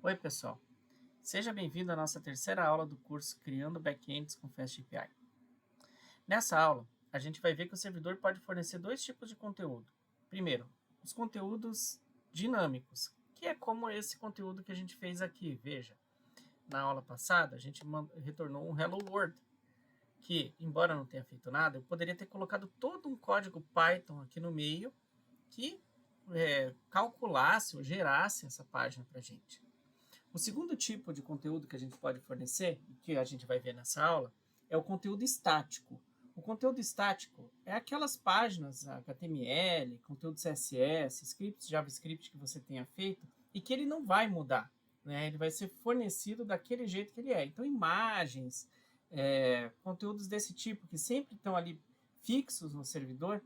Oi, pessoal. Seja bem-vindo à nossa terceira aula do curso Criando Backends com FastAPI. Nessa aula, a gente vai ver que o servidor pode fornecer dois tipos de conteúdo. Primeiro, os conteúdos dinâmicos, que é como esse conteúdo que a gente fez aqui. Veja, na aula passada, a gente retornou um Hello World, que, embora não tenha feito nada, eu poderia ter colocado todo um código Python aqui no meio que calculasse ou gerasse essa página para a gente. O segundo tipo de conteúdo que a gente pode fornecer, que a gente vai ver nessa aula, é o conteúdo estático. O conteúdo estático é aquelas páginas HTML, conteúdo CSS, scripts JavaScript que você tenha feito e que ele não vai mudar, né? Ele vai ser fornecido daquele jeito que ele é. Então, imagens, conteúdos desse tipo que sempre estão ali fixos no servidor,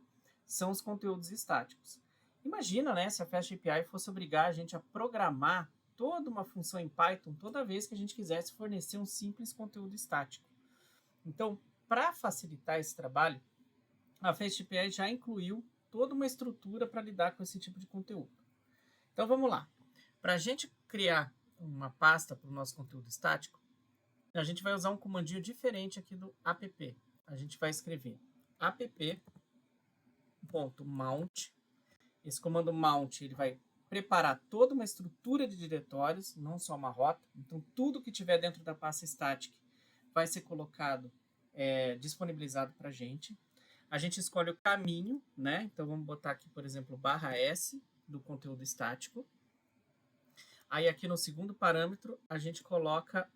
são os conteúdos estáticos. Imagina, né, se a FastAPI fosse obrigar a gente a programar toda uma função em Python toda vez que a gente quisesse fornecer um simples conteúdo estático. Então, para facilitar esse trabalho, a FastAPI já incluiu toda uma estrutura para lidar com esse tipo de conteúdo. Então, vamos lá. Para a gente criar uma pasta para o nosso conteúdo estático, a gente vai usar um comandinho diferente aqui do app. A gente vai escrever app.mount. Esse comando mount ele vai preparar toda uma estrutura de diretórios, não só uma rota. Então, tudo que tiver dentro da pasta static vai ser colocado, disponibilizado para a gente. A gente escolhe o caminho, né? Então, vamos botar aqui, por exemplo, /s do conteúdo estático. Aí, aqui no segundo parâmetro, a gente coloca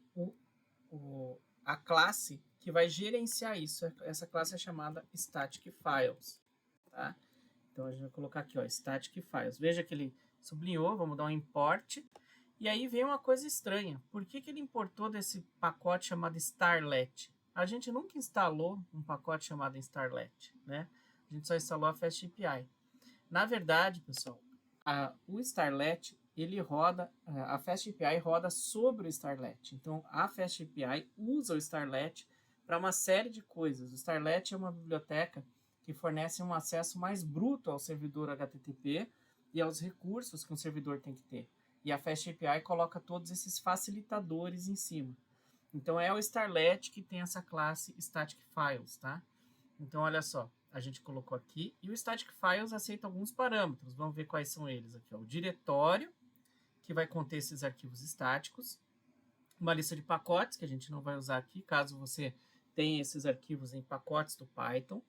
a classe que vai gerenciar isso. Essa classe é chamada static files, tá? Então, a gente vai colocar aqui, ó, static files. Veja que ele sublinhou, vamos dar um import. E aí vem uma coisa estranha. Por que ele importou desse pacote chamado Starlet? A gente nunca instalou um pacote chamado Starlet, né? A gente só instalou a FastAPI. Na verdade, pessoal, o Starlet, ele roda, a FastAPI roda sobre o Starlet. Então, a FastAPI usa o Starlet para uma série de coisas. O Starlet é uma biblioteca que fornece um acesso mais bruto ao servidor HTTP e aos recursos que um servidor tem que ter. E a FastAPI coloca todos esses facilitadores em cima. Então, é o Starlet que tem essa classe Static Files, tá? Então, olha só, a gente colocou aqui, e o Static Files aceita alguns parâmetros. Vamos ver quais são eles aqui. Ó. O diretório, que vai conter esses arquivos estáticos. Uma lista de pacotes, que a gente não vai usar aqui, caso você tenha esses arquivos em pacotes do Python.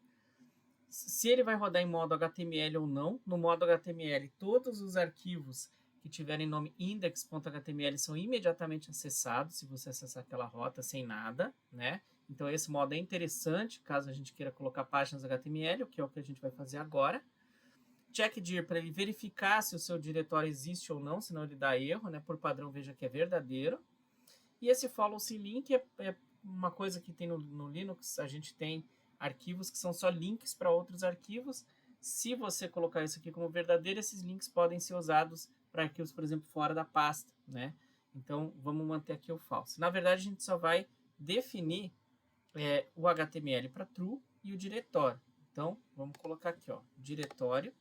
Se ele vai rodar em modo HTML ou não. No modo HTML, todos os arquivos que tiverem nome index.html são imediatamente acessados, se você acessar aquela rota sem nada, né? Então, esse modo é interessante, caso a gente queira colocar páginas HTML, que é o que a gente vai fazer agora. Checkdir, para ele verificar se o seu diretório existe ou não, senão ele dá erro, né? Por padrão, veja que é verdadeiro. E esse follow link é uma coisa que tem no Linux, a gente tem arquivos que são só links para outros arquivos. Se você colocar isso aqui como verdadeiro, esses links podem ser usados para arquivos, por exemplo, fora da pasta, né? Então, vamos manter aqui o false. Na verdade, a gente só vai definir o HTML para true e o diretório. Então, vamos colocar aqui, ó, diretório.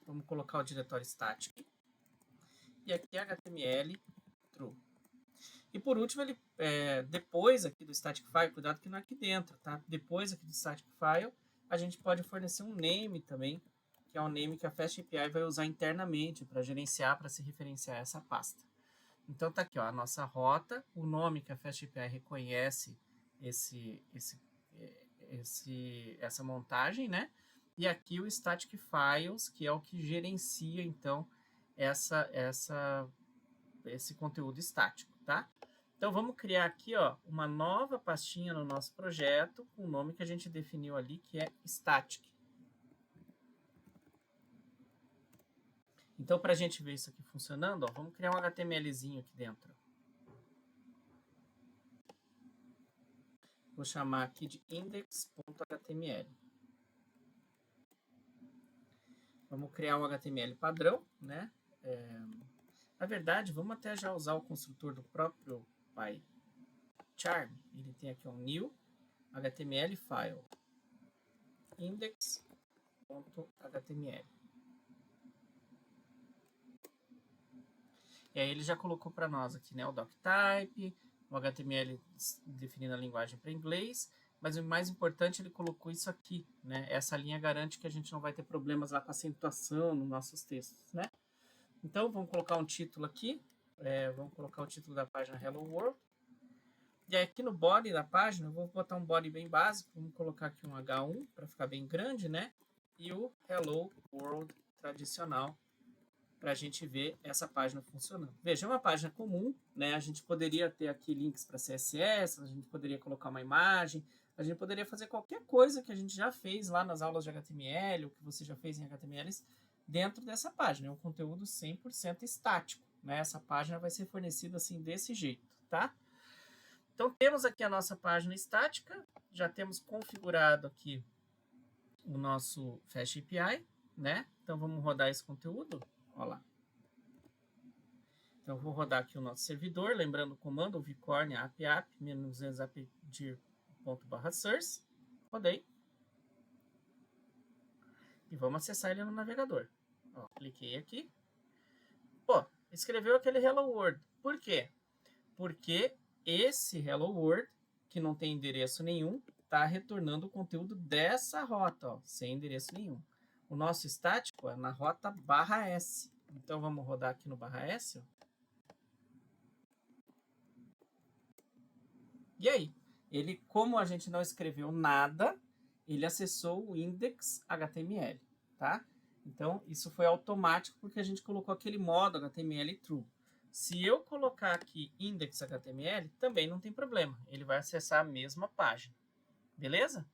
Vamos colocar o diretório static. E aqui HTML true. E por último, ele, depois aqui do static file, cuidado que não é aqui dentro, tá? Depois aqui do static file, a gente pode fornecer um name também, que é um name que a FastAPI vai usar internamente para gerenciar, para se referenciar a essa pasta. Então tá aqui, ó, a nossa rota, o nome que a FastAPI reconhece essa montagem, né? E aqui o static files, que é o que gerencia então esse conteúdo estático, tá? Então, vamos criar aqui, ó, uma nova pastinha no nosso projeto, com o nome que a gente definiu ali, que é static. Então, para a gente ver isso aqui funcionando, ó, vamos criar um HTMLzinho aqui dentro. Vou chamar aqui de index.html. Vamos criar um HTML padrão, né? Na verdade, vamos até já usar o construtor do próprio PyCharm. Ele tem aqui um new HTML file index.html. E aí ele já colocou para nós aqui, né, o doctype, o HTML definindo a linguagem para inglês, mas o mais importante, ele colocou isso aqui, né? Essa linha garante que a gente não vai ter problemas lá com a acentuação nos nossos textos, né? Então, vamos colocar um título aqui. Vamos colocar o título da página Hello World. E aí, aqui no body da página, eu vou botar um body bem básico. Vamos colocar aqui um H1 para ficar bem grande, né? E o Hello World tradicional, para a gente ver essa página funcionando. Veja, é uma página comum, né? A gente poderia ter aqui links para CSS, a gente poderia colocar uma imagem, a gente poderia fazer qualquer coisa que a gente já fez lá nas aulas de HTML, ou que você já fez em HTMLs, dentro dessa página. É um conteúdo 100% estático, né? Essa página vai ser fornecida assim desse jeito, tá? Então, temos aqui a nossa página estática, já temos configurado aqui o nosso Fast API, né? Então, vamos rodar esse conteúdo. Olha lá. Então, eu vou rodar aqui o nosso servidor, lembrando o comando vcorn app -apdir.source. Rodei. E vamos acessar ele no navegador. Ó, cliquei aqui. Pô, escreveu aquele Hello World. Por quê? Porque esse Hello World, que não tem endereço nenhum, está retornando o conteúdo dessa rota, ó, sem endereço nenhum. O nosso estático é na rota /s. Então, vamos rodar aqui no /s. Ó. E aí? Ele, como a gente não escreveu nada, ele acessou o index.html, tá? Então, isso foi automático porque a gente colocou aquele modo HTML true. Se eu colocar aqui index.html, também não tem problema. Ele vai acessar a mesma página. Beleza?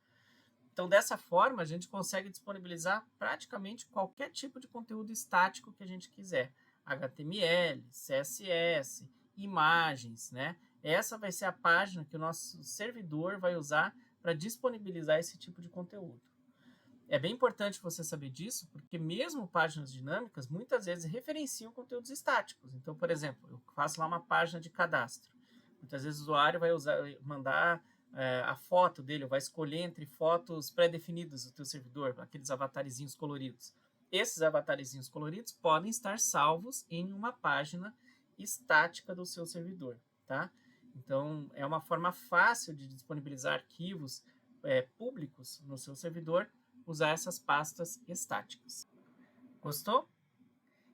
Então, dessa forma, a gente consegue disponibilizar praticamente qualquer tipo de conteúdo estático que a gente quiser. HTML, CSS, imagens, né? Essa vai ser a página que o nosso servidor vai usar para disponibilizar esse tipo de conteúdo. É bem importante você saber disso, porque mesmo páginas dinâmicas, muitas vezes referenciam conteúdos estáticos. Então, por exemplo, eu faço lá uma página de cadastro. Muitas vezes o usuário vai mandar a foto dele, ou vai escolher entre fotos pré-definidas do teu servidor, aqueles avatarzinhos coloridos. Esses avatarzinhos coloridos podem estar salvos em uma página estática do seu servidor, tá? Então, é uma forma fácil de disponibilizar arquivos públicos no seu servidor, usar essas pastas estáticas. Gostou?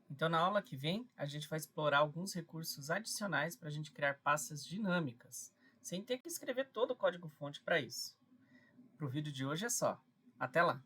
Então, na aula que vem, a gente vai explorar alguns recursos adicionais para a gente criar pastas dinâmicas, sem ter que escrever todo o código-fonte para isso. Para o vídeo de hoje é só. Até lá!